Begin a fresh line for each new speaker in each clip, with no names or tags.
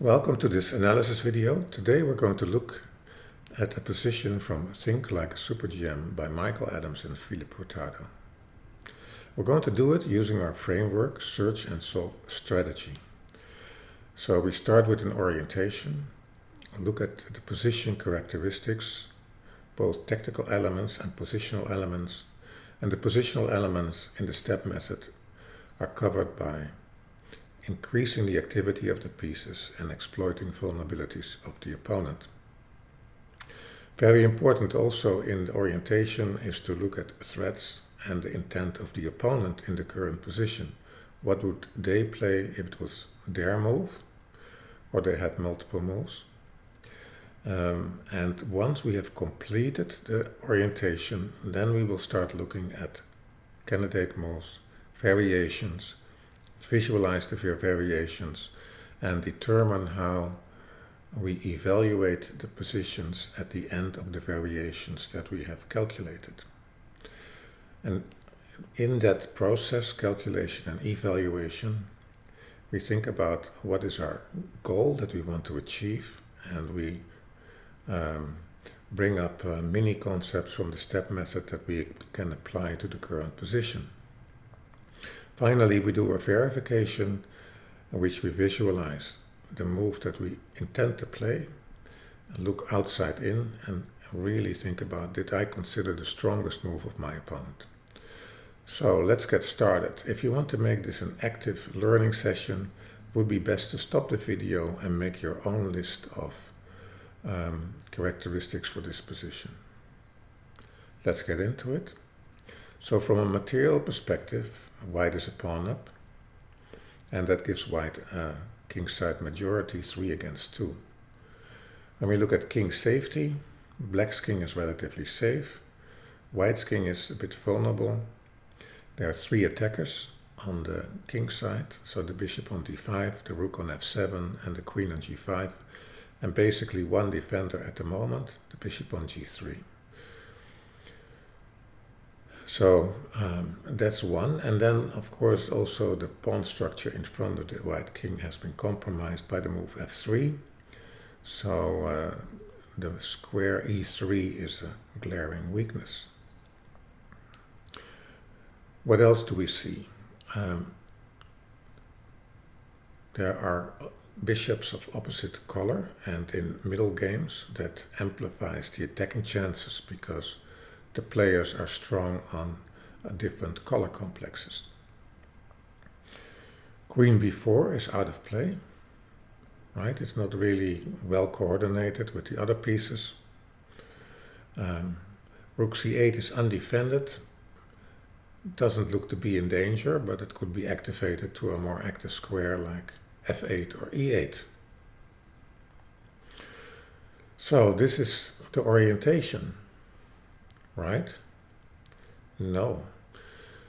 Welcome to this analysis video. Today we're going to look at a position from Think Like a Super GM by Michael Adams and Philip Hurtado. We're going to do it using our framework, search and solve strategy. So we start with an orientation, look at the position characteristics, both technical elements and positional elements, and the positional elements in the step method are covered by increasing the activity of the pieces and exploiting vulnerabilities of the opponent. Very important also in the orientation is to look at threats and the intent of the opponent in the current position. What would they play if it was their move or they had multiple moves? And once we have completed the orientation, then we will start looking at candidate moves, variations, visualize the variations, and determine how we evaluate the positions at the end of the variations that we have calculated. And in that process, calculation and evaluation, we think about what is our goal that we want to achieve, and we bring up mini concepts from the step method that we can apply to the current position. Finally, we do a verification in which we visualize the move that we intend to play, and look outside in and really think about, did I consider the strongest move of my opponent? So let's get started. If you want to make this an active learning session, it would be best to stop the video and make your own list of characteristics for this position. Let's get into it. So from a material perspective, white is a pawn up, and that gives white a kingside majority, 3 against 2. When we look at king safety, black's king is relatively safe, white's king is a bit vulnerable. There are 3 attackers on the king side, so the bishop on d5, the rook on f7, and the queen on g5, and basically one defender at the moment, the bishop on g3. So that's one, and then of course also the pawn structure in front of the white king has been compromised by the move f3. So the square e3 is a glaring weakness. What else do we see? There are bishops of opposite color, and in middle games that amplifies the attacking chances because the players are strong on different color complexes. Queen b4 is out of play, right? It's not really well coordinated with the other pieces. Rook c8 is undefended. Doesn't look to be in danger, but it could be activated to a more active square like f8 or e8. So this is the orientation. Right? No.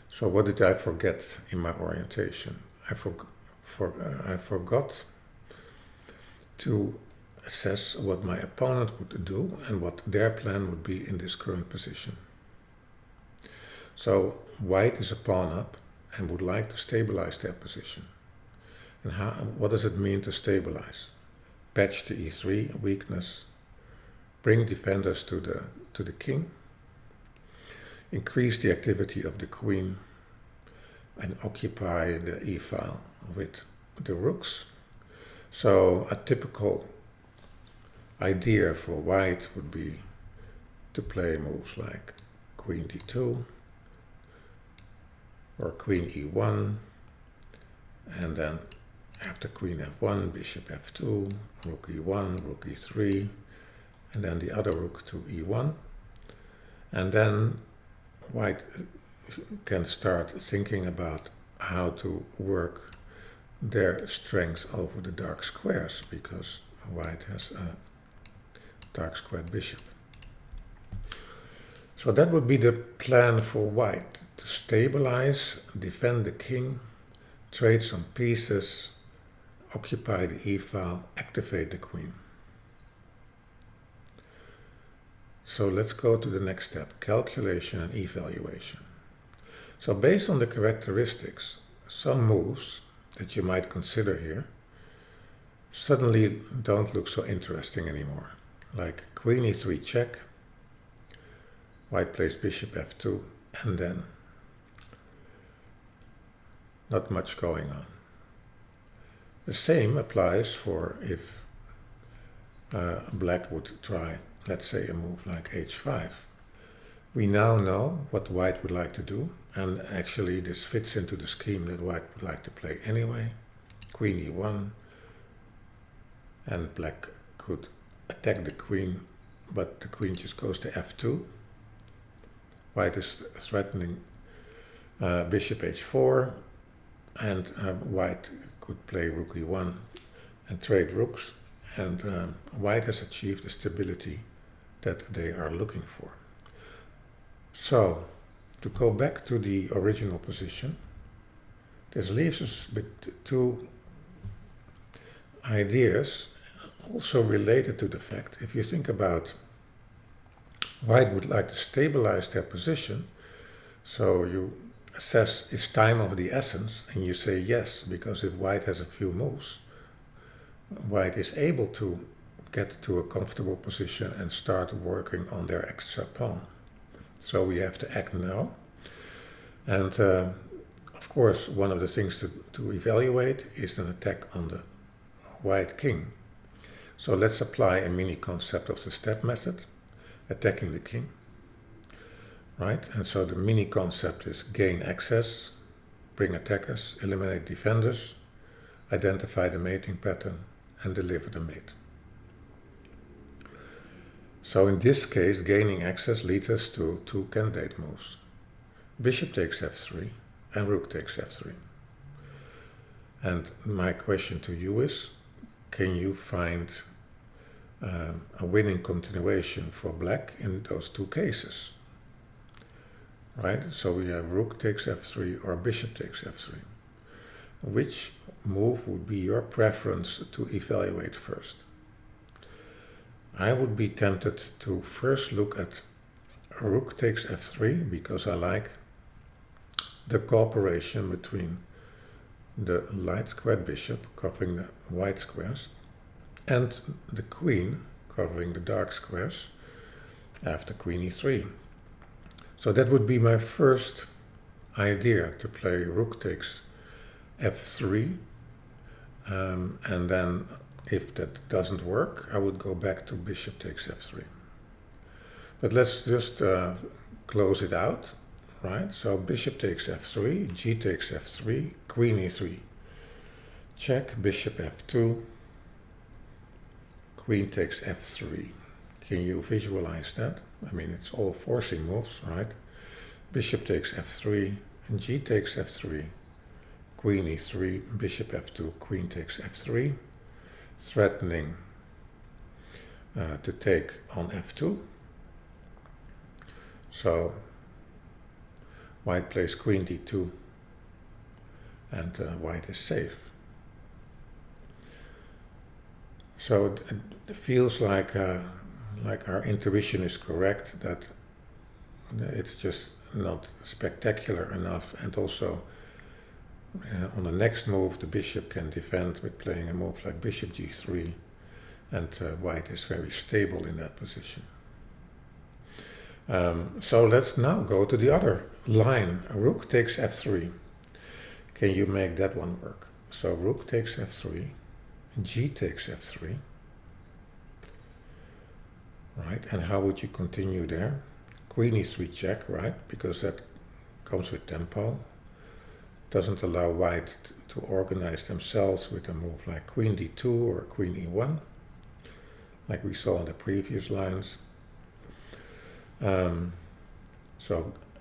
So what did I forget in my orientation? I forgot to assess what my opponent would do and what their plan would be in this current position. So white is a pawn up and would like to stabilize their position. And what does it mean to stabilize? Patch the e3 weakness, bring defenders to the king, increase the activity of the queen, and occupy the e-file with the rooks. So a typical idea for white would be to play moves like queen d2 or queen e1, and then after queen f1, bishop f2, rook e1, rook e3, and then the other rook to e1, and then white can start thinking about how to work their strengths over the dark squares, because white has a dark squared bishop. So that would be the plan for white, to stabilize, defend the king, trade some pieces, occupy the e-file, activate the queen. So let's go to the next step, calculation and evaluation. So based on the characteristics, some moves that you might consider here, suddenly don't look so interesting anymore. Like queen e3 check, white plays bishop f2, and then not much going on. The same applies for if black would try, let's say, a move like h5. We now know what white would like to do, and actually this fits into the scheme that white would like to play anyway. Queen e1, and black could attack the queen, but the queen just goes to f2. White is threatening bishop h4, and white could play rook e1 and trade rooks, and white has achieved the stability that they are looking for. So, to go back to the original position, this leaves us with two ideas also related to the fact, if you think about white would like to stabilize their position, so you assess is time of the essence, and you say yes, because if white has a few moves, white is able to get to a comfortable position and start working on their extra pawn. So we have to act now. And of course, one of the things to evaluate is an attack on the white king. So let's apply a mini concept of the step method, attacking the king. Right? And so the mini concept is gain access, bring attackers, eliminate defenders, identify the mating pattern, and deliver the mate. So in this case, gaining access leads us to two candidate moves. Bishop takes f3 and rook takes f3. And my question to you is, can you find a winning continuation for black in those two cases? Right? So we have rook takes f3 or bishop takes f3. Which move would be your preference to evaluate first? I would be tempted to first look at rook takes f3 because I like the cooperation between the light squared bishop covering the white squares and the queen covering the dark squares after queen e3. So that would be my first idea, to play rook takes f3, and then if that doesn't work, I would go back to bishop takes f3. But let's just close it out, right? So bishop takes f3, g takes f3, queen e3, check, bishop f2, queen takes f3. Can you visualize that? I mean, it's all forcing moves, right? Bishop takes f3, and g takes f3, queen e3, bishop f2, queen takes f3, threatening to take on f2. So white plays queen d2, and white is safe. So it feels like our intuition is correct, that it's just not spectacular enough, and also on the next move the bishop can defend with playing a move like bishop g3, and white is very stable in that position. So let's now go to the other line, rook takes f3. Can you make that one work? So rook takes f3, g takes f3, right? And how would you continue there? Queen e3 check, right? Because that comes with tempo. Doesn't allow white to organize themselves with a move like queen d2 or queen e1, like we saw in the previous lines. And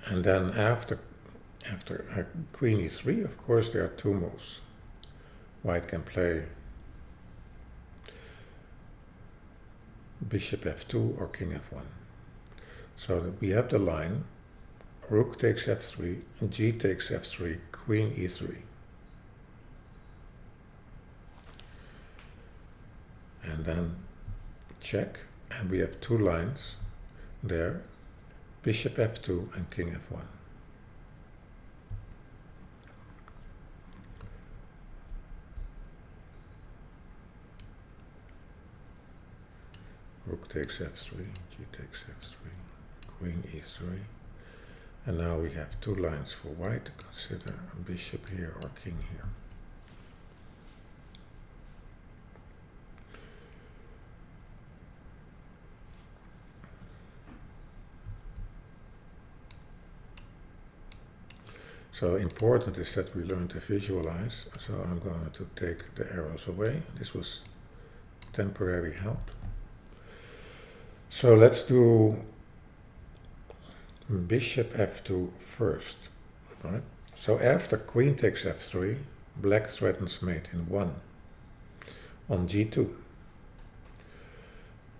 then after queen e3, of course, there are two moves. White can play bishop f2 or king f1. So we have the line rook takes f3, g takes f3, queen e3. And then check, and we have two lines there, bishop f2 and king f1. Rook takes f3, g takes f3, queen e3. And now we have two lines for white to consider, bishop here or king here. So important is that we learn to visualize. So I'm going to take the arrows away. This was temporary help. So let's do bishop f2 first, right? So after queen takes f3, black threatens mate in 1 on g2.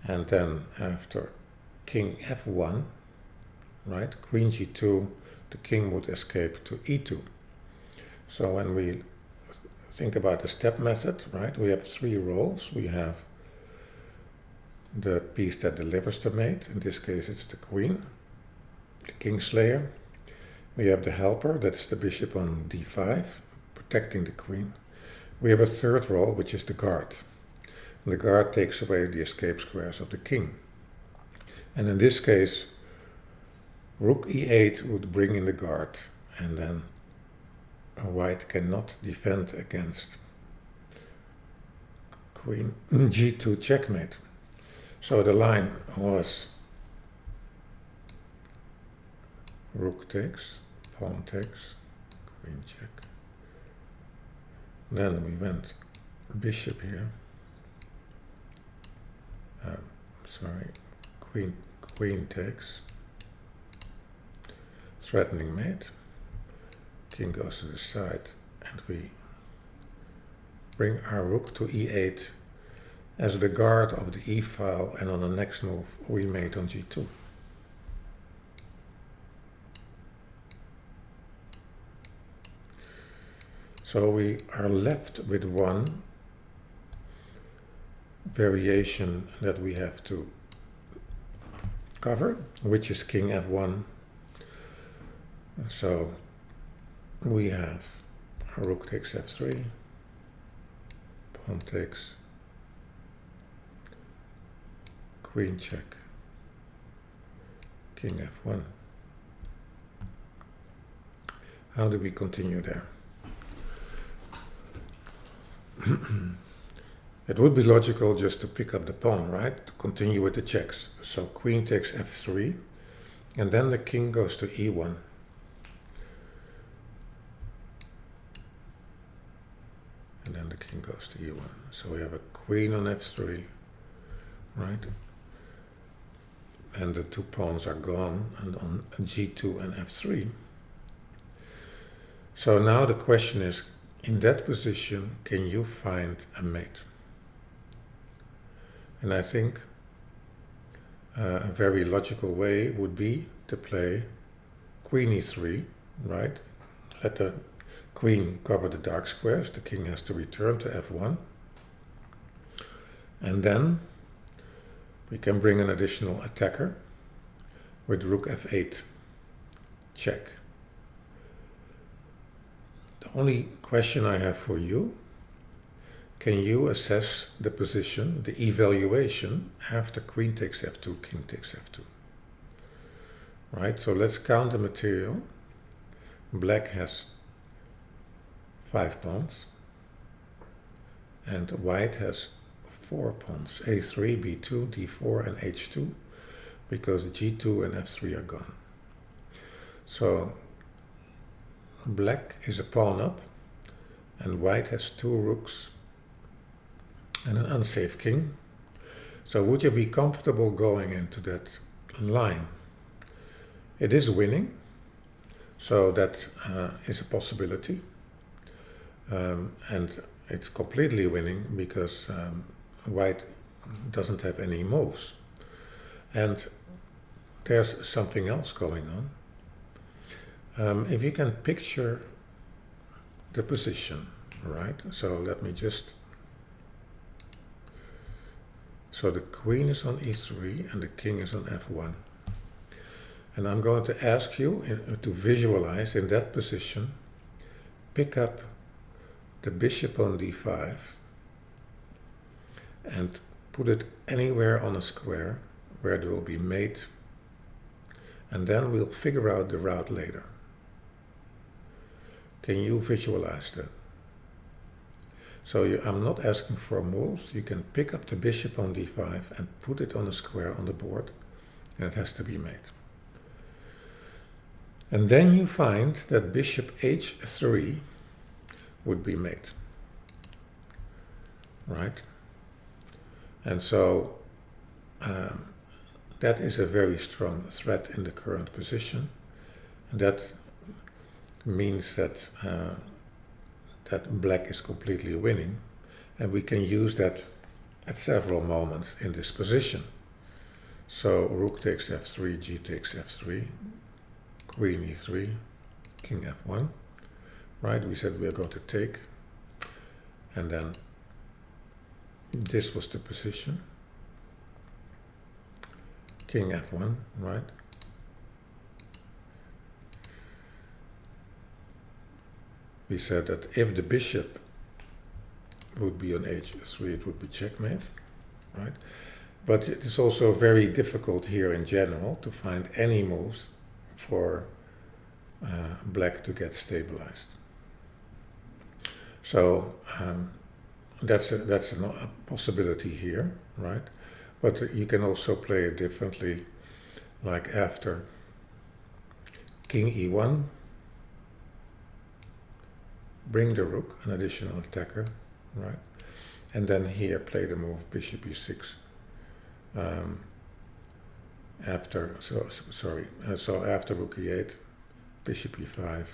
And then after king f1, right, queen g2, the king would escape to e2. So when we think about the step method, right, we have three roles. We have the piece that delivers the mate, in this case it's the queen, the kingslayer. We have the helper, that's the bishop on d5, protecting the queen. We have a third role, which is the guard. And the guard takes away the escape squares of the king. And in this case, rook e8 would bring in the guard, and then white cannot defend against queen g2 checkmate. So the line was rook takes, pawn takes, queen check. Then we went bishop here. Queen takes, threatening mate. King goes to the side, and we bring our rook to e8 as the guard of the e file, and on the next move we mate on g2. So we are left with one variation that we have to cover, which is king f1. So we have rook takes f3, pawn takes, queen check, king f1. How do we continue there? It would be logical just to pick up the pawn, right? To continue with the checks. So queen takes f3, and then the king goes to e1. And then the king goes to e1. So we have a queen on f3, right? And the two pawns are gone, and on g2 and f3. So now the question is, in that position, can you find a mate? And I think a very logical way would be to play queen e3, right? Let the queen cover the dark squares. The king has to return to f1. And then we can bring an additional attacker with rook f8, check. The only question I have for you, can you assess the position, the evaluation, after queen takes f2, king takes f2? Right, so let's count the material. Black has 5 pawns, and white has 4 pawns, a3, b2, d4, and h2, because g2 and f3 are gone. So black is a pawn up, and white has 2 rooks and an unsafe king. So would you be comfortable going into that line? It is winning, so that is a possibility. And it's completely winning because white doesn't have any moves. And there's something else going on. If you can picture the position, right? So let me just... So the queen is on e3 and the king is on f1. And I'm going to ask you to visualize in that position, pick up the bishop on d5 and put it anywhere on a square where it will be mate, and then we'll figure out the route later. Can you visualize that? So I'm not asking for moves. You can pick up the bishop on d5 and put it on a square on the board, and it has to be made. And then you find that bishop h3 would be made, right? And so that is a very strong threat in the current position. And that means that that black is completely winning, and we can use that at several moments in this position. So rook takes f3, g takes f3, queen e3, king f1, right? We said we are going to take, and then this was the position, king f1, right? We said that if the bishop would be on h3, it would be checkmate, right? But it is also very difficult here in general to find any moves for black to get stabilized. So that's a possibility here, right? But you can also play it differently, like after king e1, bring the rook, an additional attacker, right? And then here play the move bishop e6. So after rook e8, bishop e5.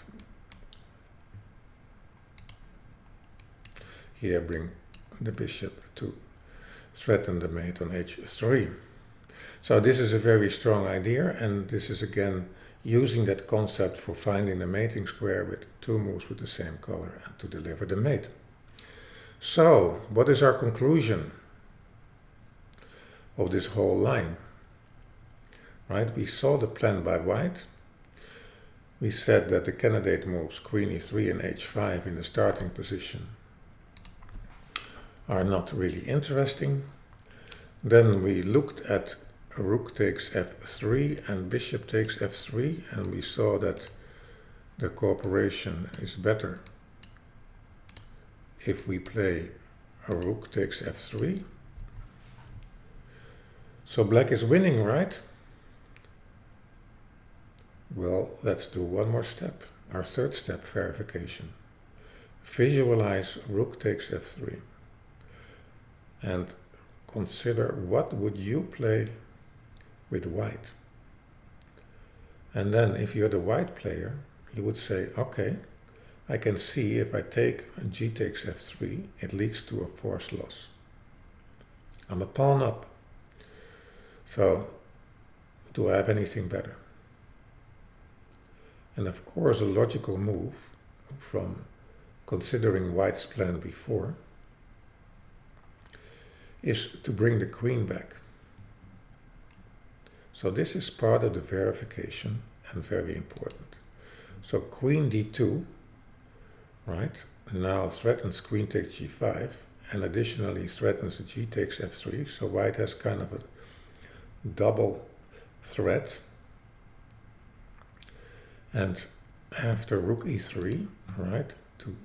Here bring the bishop to threaten the mate on h3. So this is a very strong idea, and this is again using that concept for finding the mating square with two moves with the same color and to deliver the mate. So, what is our conclusion of this whole line? Right, we saw the plan by white. We said that the candidate moves queen e3 and h5 in the starting position are not really interesting. Then we looked at rook takes f3 and bishop takes f3, and we saw that the cooperation is better if we play a rook takes f3. So black is winning, right? Well, let's do one more step, our third step, verification. Visualize rook takes f3 and consider what would you play with white. And then if you're the white player, you would say, okay, I can see if I take g takes f3, it leads to a forced loss. I'm a pawn up. So do I have anything better? And of course, a logical move from considering white's plan before is to bring the queen back. So this is part of the verification and very important. So queen d2, right, now threatens queen takes g5 and additionally threatens g takes f3. So white has kind of a double threat. And after rook e3, right, to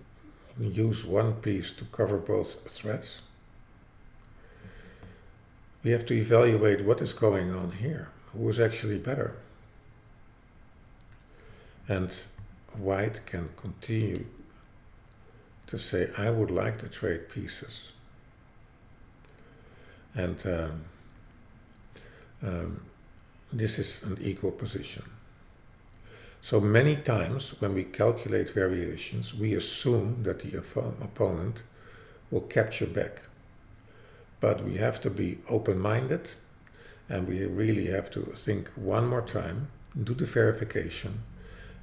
use one piece to cover both threats, we have to evaluate what is going on here. Who is actually better? And white can continue to say, I would like to trade pieces. And this is an equal position. So many times when we calculate variations, we assume that the opponent will capture back. But we have to be open-minded, and we really have to think one more time, do the verification,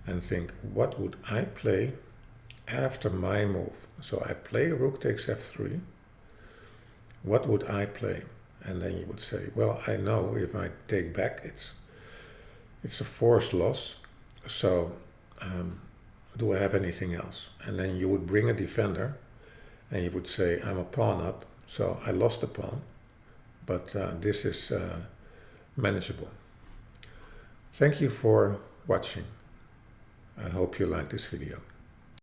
and think, what would I play after my move? So I play rook takes f3. What would I play? And then you would say, well, I know if I take back, it's a forced loss. So do I have anything else? And then you would bring a defender, and you would say, I'm a pawn up. So I lost a pawn, but this is manageable. Thank you for watching. I hope you like this video.